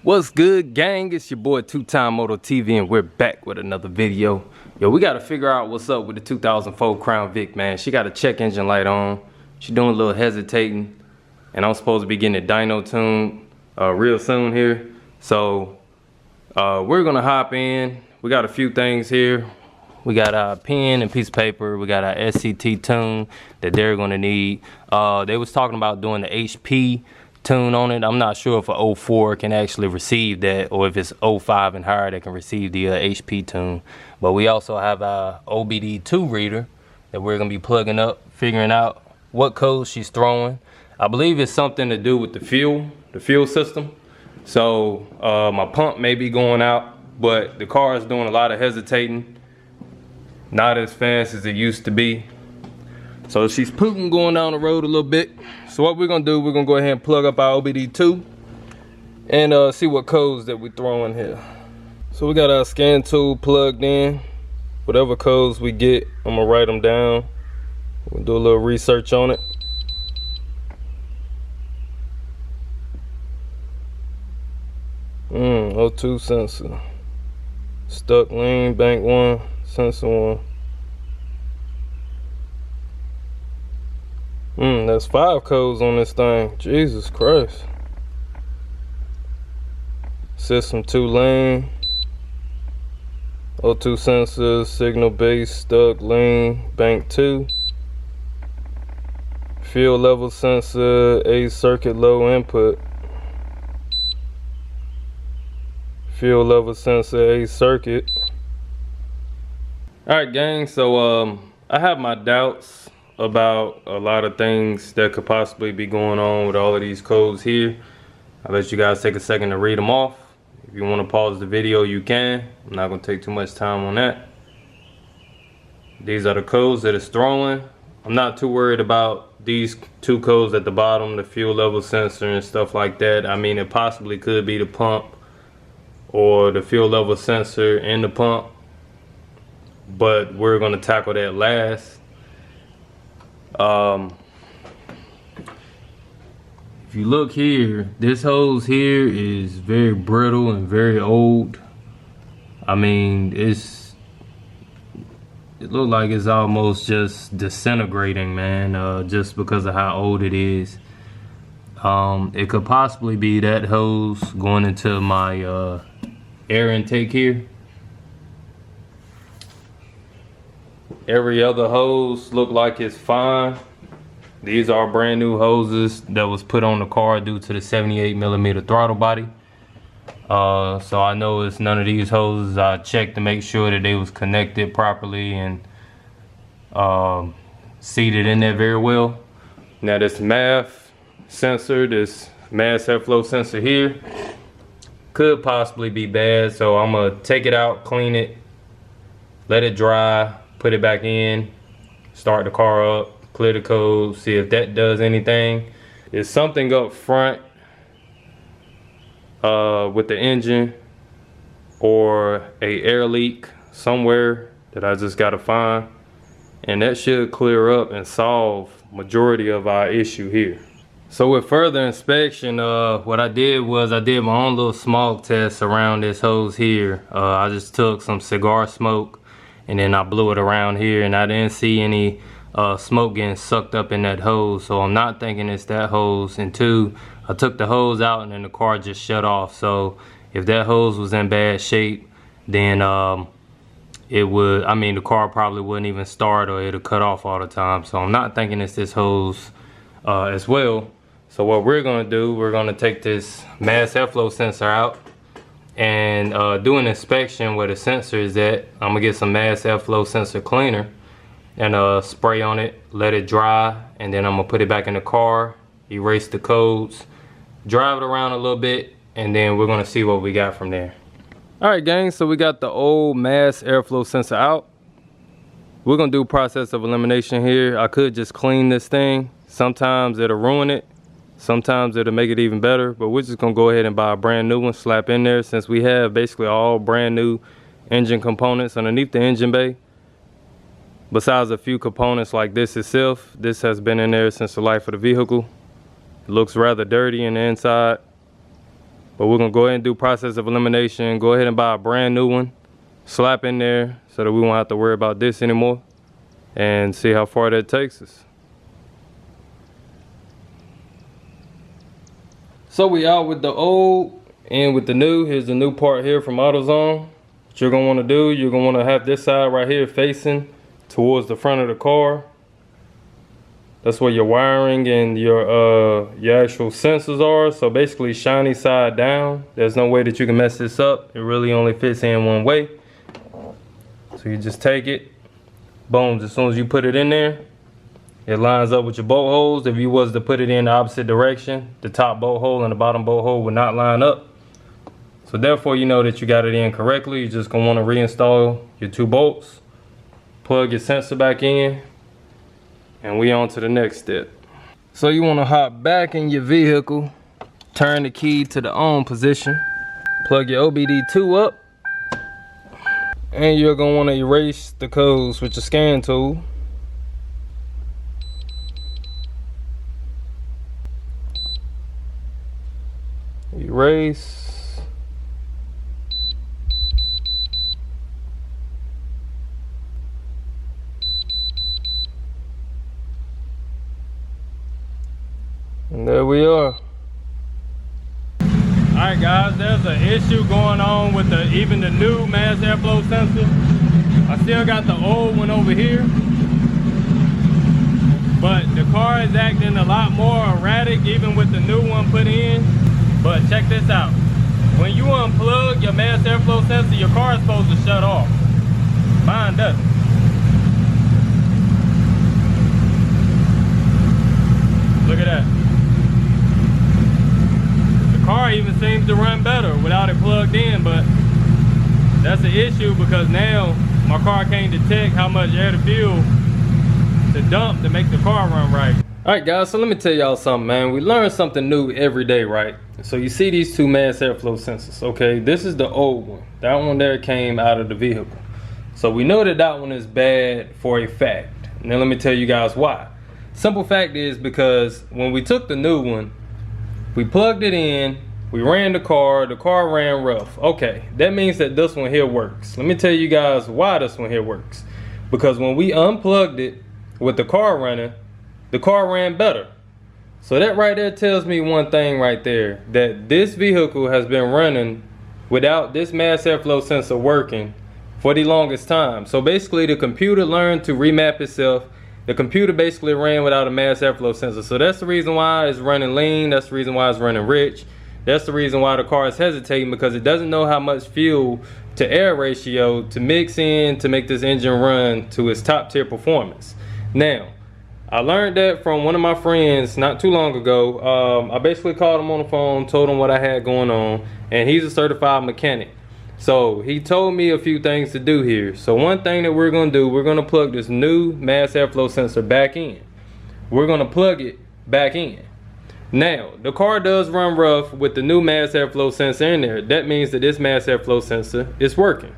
What's good, gang? It's your boy Two-Time Moto TV, and we're back with another video. Yo, we gotta figure out what's up with the 2004 Crown Vic, man. She got a check engine light on. She doing a little hesitating, and I'm supposed to be getting a dyno tune real soon here. So we're gonna hop in. We got a few things here. We got our pen and piece of paper. We got our SCT tune that they're gonna need. They was talking about doing the HP tune on it. I'm not sure if a 04 can actually receive that, or if it's 05 and higher that can receive the HP tune. But we also have our OBD2 reader that we're gonna be plugging up, figuring out what codes she's throwing. I believe it's something to do with the fuel system. So my pump may be going out, but the car is doing a lot of hesitating, not as fast as it used to be. So she's pooting going down the road a little bit. So what we're gonna do, we're gonna go ahead and plug up our OBD2 and see what codes that we throw in here. So we got our scan tool plugged in. Whatever codes we get, I'm gonna write them down. We'll do a little research on it. O2 sensor. Stuck lean, bank 1, sensor 1. That's 5 codes on this thing. Jesus Christ. System 2 lane. O2 sensor, signal base, stuck, lean, bank 2. Fuel level sensor, A circuit low input. Fuel level sensor, A circuit. Alright gang, so I have my doubts about a lot of things that could possibly be going on with all of these codes here. I'll let you guys take a second to read them off. If you want to pause the video, you can. I'm not going to take too much time on that. These are the codes that it's throwing. I'm not too worried about these 2 codes at the bottom, the fuel level sensor and stuff like that. I mean, it possibly could be the pump or the fuel level sensor and the pump, but we're going to tackle that last. If you look here, this hose here is very brittle and very old. I mean, it looks like it's almost just disintegrating, man, just because of how old it is. It could possibly be that hose going into my air intake here. Every other hose look like it's fine. These are brand new hoses that was put on the car due to the 78mm throttle body. So I know it's none of these hoses. I checked to make sure that they was connected properly and seated in there very well. Now this MAF sensor, this mass airflow sensor here, could possibly be bad. So I'm gonna take it out, clean it, let it dry, put it back in, start the car up, clear the code, see if that does anything. There's something up front with the engine or a air leak somewhere that I just gotta find, and that should clear up and solve majority of our issue here. So with further inspection, what I did was I did my own little smog test around this hose here. I just took some cigar smoke and then I blew it around here, and I didn't see any smoke getting sucked up in that hose. So I'm not thinking it's that hose. And 2, I took the hose out and then the car just shut off. So if that hose was in bad shape, then it would, I mean, the car probably wouldn't even start, or it'll cut off all the time. So I'm not thinking it's this hose as well. So what we're gonna do, we're gonna take this mass airflow sensor out and do an inspection where the sensor is at. I'm gonna get some mass airflow sensor cleaner and spray on it, let it dry, and then I'm gonna put it back in the car, erase the codes, drive it around a little bit, and then we're gonna see what we got from there. All right gang, so we got the old mass airflow sensor out. We're gonna do a process of elimination here. I could just clean this thing. Sometimes it'll ruin it, sometimes it'll make it even better, but we're just gonna go ahead and buy a brand new one, slap in there, since we have basically all brand new engine components underneath the engine bay. Besides a few components like this itself, this has been in there since the life of the vehicle. It looks rather dirty in the inside, But we're gonna go ahead and do process of elimination. Go ahead and buy a brand new one, slap in there so that we won't have to worry about this anymore, and see how far that takes us. So we out with the old and with the new. Here's the new part here from AutoZone. What you're gonna wanna do, you're gonna wanna have this side right here facing towards the front of the car. That's where your wiring and your actual sensors are. So basically shiny side down. There's no way that you can mess this up. It really only fits in one way. So you just take it, boom, as soon as you put it in there, it lines up with your bolt holes. If you was to put it in the opposite direction, the top bolt hole and the bottom bolt hole would not line up. So therefore you know that you got it in correctly. You're just gonna wanna reinstall your 2 bolts, plug your sensor back in, and we on to the next step. So you wanna hop back in your vehicle, turn the key to the on position, plug your OBD2 up, and you're gonna wanna erase the codes with your scan tool. Erase. And there we are. Alright guys, there's an issue going on with even the new mass airflow sensor. I still got the old one over here, but the car is acting a lot more erratic even with the new one put in. But check this out. When you unplug your mass airflow sensor, your car is supposed to shut off. Mine doesn't. Look at that. The car even seems to run better without it plugged in, but that's the issue because now my car can't detect how much air to fuel to dump to make the car run right. Alright guys, so let me tell y'all something, man. We learn something new every day, right? So you see these 2 mass airflow sensors, okay? This is the old one. That one there came out of the vehicle. So we know that that one is bad for a fact. Now let me tell you guys why. Simple fact is because when we took the new one, we plugged it in, we ran the car ran rough. Okay, that means that this one here works. Let me tell you guys why this one here works. Because when we unplugged it with the car running, the car ran better. So that right there tells me one thing right there, that this vehicle has been running without this mass airflow sensor working for the longest time. So basically the computer learned to remap itself. The computer basically ran without a mass airflow sensor. So that's the reason why it's running lean. That's the reason why it's running rich. That's the reason why the car is hesitating, because it doesn't know how much fuel to air ratio to mix in to make this engine run to its top tier performance. Now, I learned that from one of my friends not too long ago. I basically called him on the phone, told him what I had going on, and he's a certified mechanic. So he told me a few things to do here. So one thing that we're gonna do, we're gonna plug this new mass airflow sensor back in. We're gonna plug it back in. Now, the car does run rough with the new mass airflow sensor in there. That means that this mass airflow sensor is working.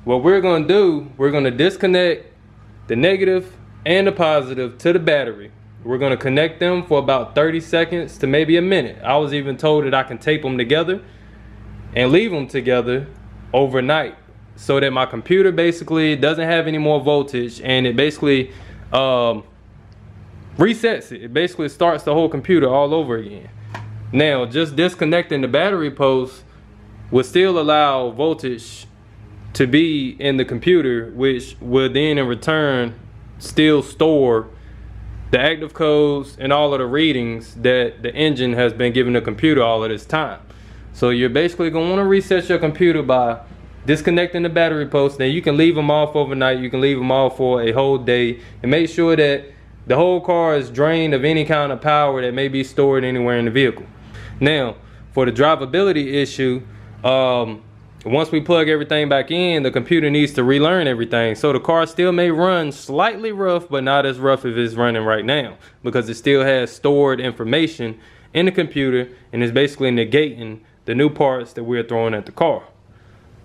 What we're gonna do, we're gonna disconnect the negative and the positive to the battery. We're gonna connect them for about 30 seconds to maybe a minute. I was even told that I can tape them together and leave them together overnight so that my computer basically doesn't have any more voltage, and it basically resets it. It basically starts the whole computer all over again. Now, just disconnecting the battery post will still allow voltage to be in the computer, which will then in return still store the active codes and all of the readings that the engine has been giving the computer all of this time. So you're basically going to want to reset your computer by disconnecting the battery post. Now you can leave them off overnight, you can leave them off for a whole day, and make sure that the whole car is drained of any kind of power that may be stored anywhere in the vehicle. Now, for the drivability issue, once we plug everything back in, the computer needs to relearn everything. So the car still may run slightly rough, but not as rough as it's running right now, because it still has stored information in the computer and is basically negating the new parts that we're throwing at the car.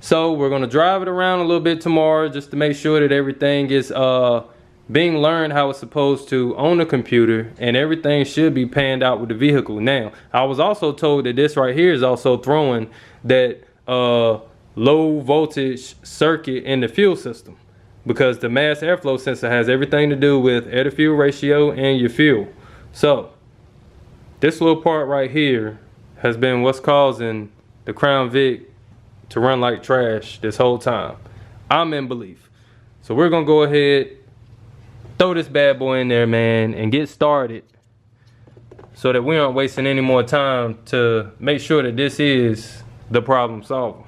So we're gonna drive it around a little bit tomorrow just to make sure that everything is being learned how it's supposed to on the computer, and everything should be panned out with the vehicle. Now, I was also told that this right here is also throwing that low voltage circuit in the fuel system, because the mass airflow sensor has everything to do with air to fuel ratio and your fuel. So this little part right here has been what's causing the Crown Vic to run like trash this whole time. I'm in belief. So we're gonna go ahead, throw this bad boy in there, man, and get started so that we aren't wasting any more time to make sure that this is the problem solver.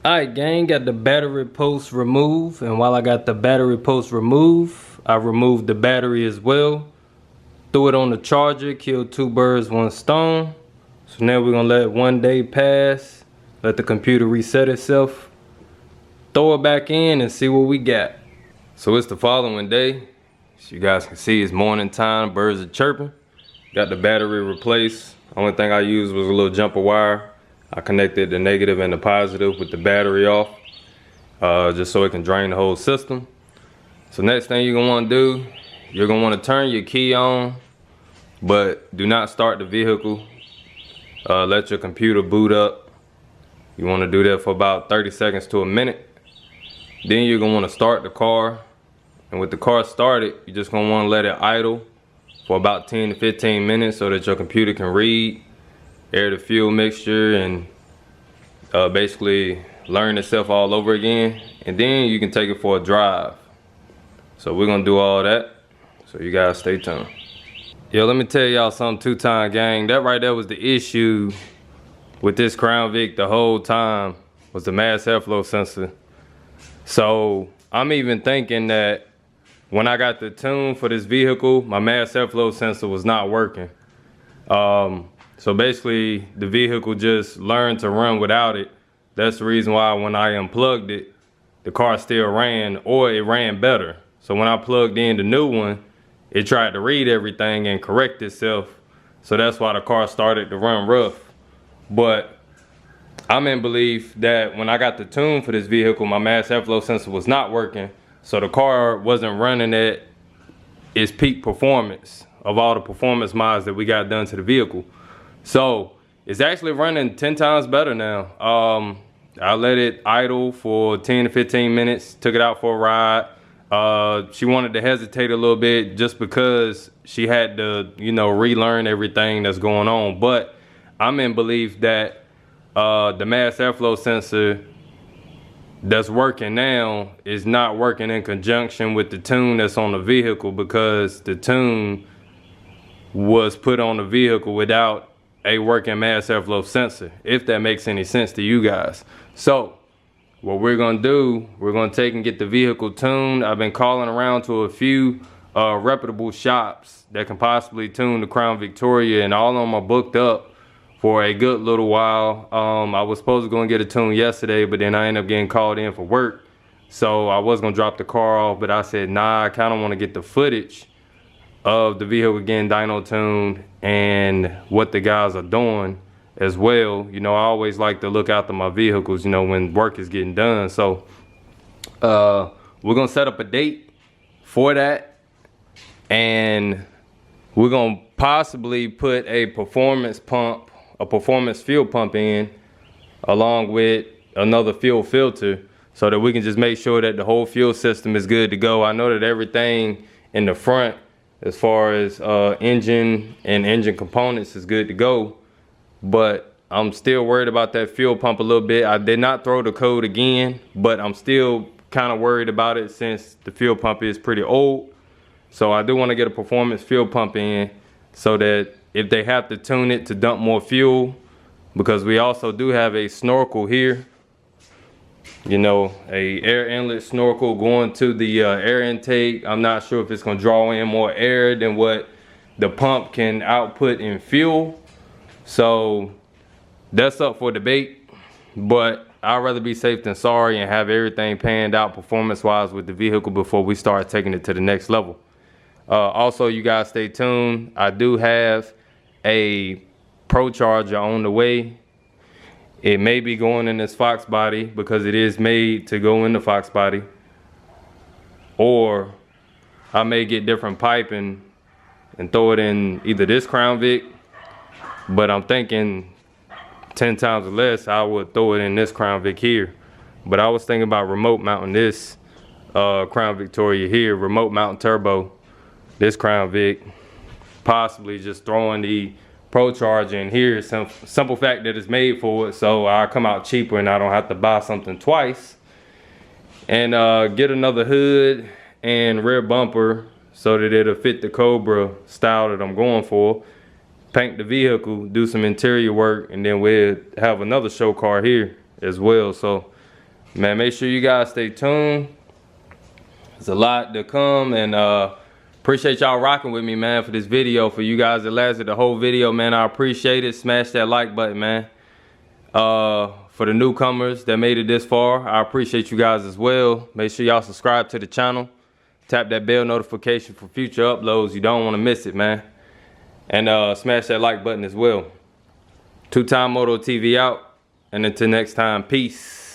Alright gang, got the battery post removed, and while I got the battery post removed, I removed the battery as well. Threw it on the charger, killed 2 birds, 1 stone. So now we're gonna let 1 day pass, let the computer reset itself, throw it back in and see what we got. So it's the following day. As you guys can see, it's morning time, birds are chirping. Got the battery replaced. Only thing I used was a little jumper wire. I connected the negative and the positive with the battery off, just so it can drain the whole system. So next thing you're gonna wanna do, you're gonna wanna turn your key on, but do not start the vehicle. Let your computer boot up. You wanna do that for about 30 seconds to a minute. Then you're gonna wanna start the car. And with the car started, you're just gonna wanna let it idle for about 10 to 15 minutes so that your computer can read air to fuel mixture and basically learn itself all over again. And then you can take it for a drive. So we're gonna do all that. So you guys stay tuned. Yo, let me tell y'all something, two-time gang. That right there was the issue with this Crown Vic the whole time, was the mass airflow sensor. So I'm even thinking that when I got the tune for this vehicle, my mass airflow sensor was not working. So basically the vehicle just learned to run without it. That's the reason why when I unplugged it, the car still ran, or it ran better. So when I plugged in the new one, it tried to read everything and correct itself. So that's why the car started to run rough. But I'm in belief that when I got the tune for this vehicle, my mass airflow sensor was not working. So the car wasn't running at its peak performance of all the performance mods that we got done to the vehicle. So it's actually running 10 times better now. I let it idle for 10 to 15 minutes, took it out for a ride. She wanted to hesitate a little bit just because she had to, you know, relearn everything that's going on. But I'm in belief that the mass airflow sensor that's working now is not working in conjunction with the tune that's on the vehicle, because the tune was put on the vehicle without a working mass airflow sensor, if that makes any sense to you guys. So what we're gonna do, we're gonna take and get the vehicle tuned. I've been calling around to a few reputable shops that can possibly tune the Crown Victoria, and all of them are booked up for a good little while. I was supposed to go and get a tune yesterday, but then I ended up getting called in for work. So I was gonna drop the car off, but I said, nah, I kinda wanna get the footage of the vehicle getting dyno tuned and what the guys are doing as well. You know, I always like to look after my vehicles, you know, when work is getting done. So we're gonna set up a date for that, and we're gonna possibly put a performance pump, a performance fuel pump in, along with another fuel filter, so that we can just make sure that the whole fuel system is good to go. I know that everything in the front, as far as engine and engine components, is good to go, but I'm still worried about that fuel pump a little bit. I did not throw the code again, but I'm still kind of worried about it since the fuel pump is pretty old. So I do want to get a performance fuel pump in, so that if they have to tune it to dump more fuel, because we also do have a snorkel here, you know, a air inlet snorkel going to the air intake. I'm not sure if it's gonna draw in more air than what the pump can output in fuel. So that's up for debate, but I'd rather be safe than sorry and have everything panned out performance wise with the vehicle before we start taking it to the next level. Also, you guys stay tuned. I do have a Pro Charger on the way. It may be going in this Fox body because it is made to go in the Fox body, or I may get different piping and throw it in either this Crown Vic, but I'm thinking 10 times or less I would throw it in this Crown Vic here. But I was thinking about remote mounting this Crown Victoria here, remote mounting turbo, this Crown Vic, possibly just throwing the Pro Charger in here. Simple fact that it's made for it, so I come out cheaper and I don't have to buy something twice. And get another hood and rear bumper so that it'll fit the Cobra style that I'm going for. Paint the vehicle, do some interior work, and then we'll have another show car here as well. So man, make sure you guys stay tuned. There's a lot to come, and appreciate y'all rocking with me, man, for this video. For you guys that lasted the whole video, man, I appreciate it. Smash that like button, man. For the newcomers that made it this far, I appreciate you guys as well. Make sure y'all subscribe to the channel. Tap that bell notification for future uploads. You don't want to miss it, man. And smash that like button as well. Two-Time Moto TV out. And until next time, peace.